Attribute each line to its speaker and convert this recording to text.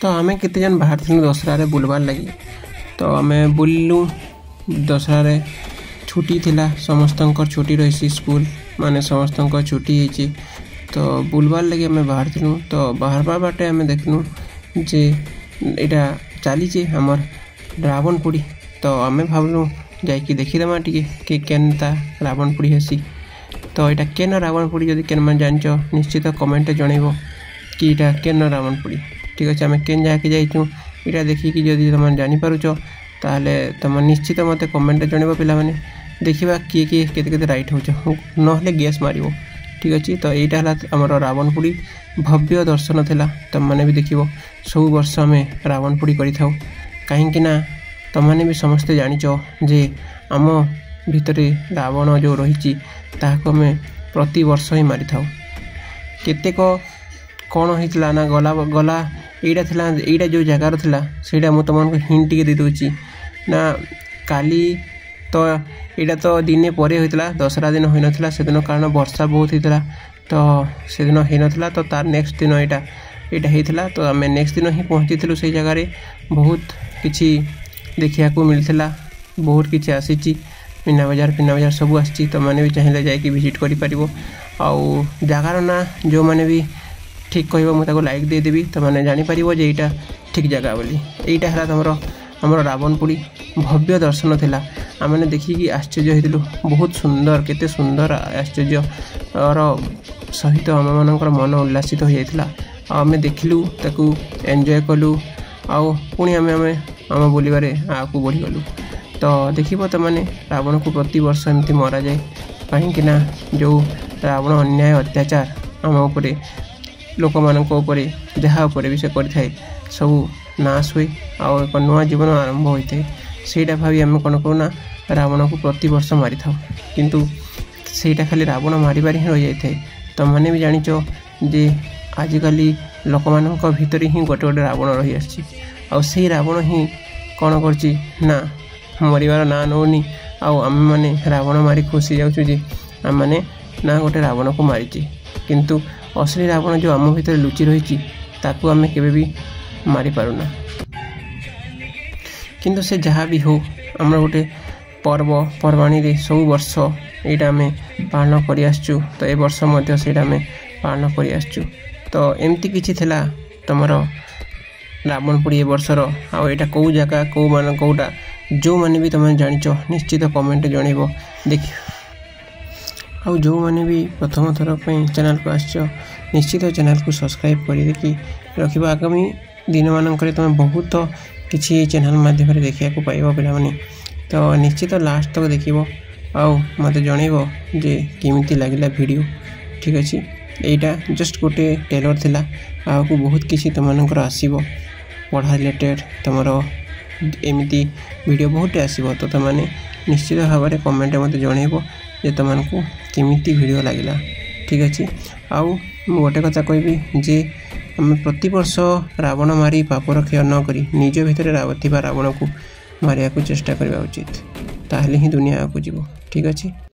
Speaker 1: तो आमे केते जन बाहर थिलु दशहरा रे बुलबार लगी तो आमे बुललु दशहरा रे छुट्टी थिला समस्तंकर छुट्टी रही स्कूल माने समस्तंकर छुट्टी होइछि तो बुलबार लगी आमे बाहर थिलु तो बाहर बाटे आमे देखनु जे एटा चली जे हमर रावण पुड़ी तो आमे भाबलु जाइकी देखिदेमा टिके के केनता रावण पुड़ी हेसी तो एटा केन रावण पुड़ी जदि केन मन जानचो निश्चित कमेंट जणैबो कि एटा केन रावण पुड़ी ठीक अछि आमे केन जाके जाइछु एटा देखि कि जदि तुम जानि पारुचो ताले तुम निश्चित मते कमेंट जणैबो पिला माने देखिबा किए किए केते केते राइट होचो नहले गैस मारिबो ठीक अछि तो एटा हला हमर रावण पुड़ी भव्य दर्शन थिला तुम माने भी देखिबो सब वर्ष आमे रावण पुड़ी करि थाउ काहे कि ना तुम माने भी समस्त जानिचो जे आम भितरे रावण जो रही ताको में प्रति वर्ष ही मारी थाउ केतेक कौन होइतला ना गला गला एटा थिला एटा जो जगार थिला सेटा मु तुमको हिंट टिके दे दोची ना काली तो एटा तो दिने परे होइतला दशरा दिन होई नथिला से दिन कारण वर्षा बहुत होइतला तो से दिन होई नथिला तो तार नेक्स्ट दिन एटा होइतला तो हमें नेक्स्ट दिन ही पहुंचीथिलु से जगह रे बहुत किछि देखिया को मिलथिला बहुत किछि आसीची मीना बाजार सब आसी तो मैंने भी चाहिए जाकि विजिट करिपारिबो आउ जगार ना जो मैंने भी ठीक कहबो मुझे लाइक दे देबी तो मैंने जानि पारिबो जे एटा ठीक जगह बोली एटा हला हमर रावण पुड़ी भव्य दर्शन थिला आमने देखिकी आश्चर्य होइतिलु बहुत सुंदर केते सुंदर आश्चर्य और सहित आम मानकर मन उल्लासित हो जाइतिला आमे देखिलु ताकू एन्जॉय कलु आउ पुणी आम बोलिबारे आकू बढ़ी गलु तो देखिबो तो माने रावण को प्रति वर्ष एमती मरा जाए कहीं ना जो रावण अन्याय अत्याचार आम उपरे लोक मानक उपरे जहाँ उपरे भी से करिथाय सब नाश हुए आउ एक नुआ जीवन आरंभ होता है सेटा भावी आम कौन करूना रावण को प्रति वर्ष मारी था किंतु सेटा खाली रावण मारिबार ही रही जाए तो मैंने भी जानिच जे आजिकल लोक मानक भितर ही गोटे गोटे रावण रही आसी आउ रावण ही कौन करछि ना मरिबार ना नौनी आम मैंने रावण मारी खुशी जाऊँ जे आम मैंने ना गोटे रावण को मारी किंतु असली रावण जो आम भितर लुचि रही ताकू आम केबे मारी पारुना किंतु से जहाँ भी हो आम गोटे पर्व पर्वाणी रे सब वर्ष यहाँ आम पालन कर आसचु तो ए वर्ष मध्य से आम पालन कर आसचु तो एमती किछि थिला तमरो रावण पुड़ी ए वर्षर आउ एटा कौ जगह कौ मान कौटा जो मैंने भी तुम जानिच निश्चित कमेंट जणैबो देख आउ जो मैंने भी प्रथम थर चैनल को आसच निश्चित चैनल को सब्सक्राइब कर देखि रखिबा आगामी दिन मानक तुम बहुत किसी चैनल माध्यम देखा पाइब पे तो निश्चित लास्ट तक देखिबो आउ मत जनइबो जे केमिति लागिला वीडियो ठीक अछि एटा जस्ट गोटे टेलर थिला आउ बहुत किसी तुमनकर आसीबो पढ़ा रिलेटेड तुमरो एमती वीडियो बहुत आसीबो तो तुमने निश्चित भाव में कमेंट मत जनइबो जे तुमको केमिति वीडियो लागिला ठीक अछि आउ गोटे कथा कहबी जे आम प्रति वर्ष रावण मारी पापर क्षय न करी निज भितर रावण को मारिया को चेष्टा करबा उचित ताहले ही दुनिया आगु जीवो ठीक अछि।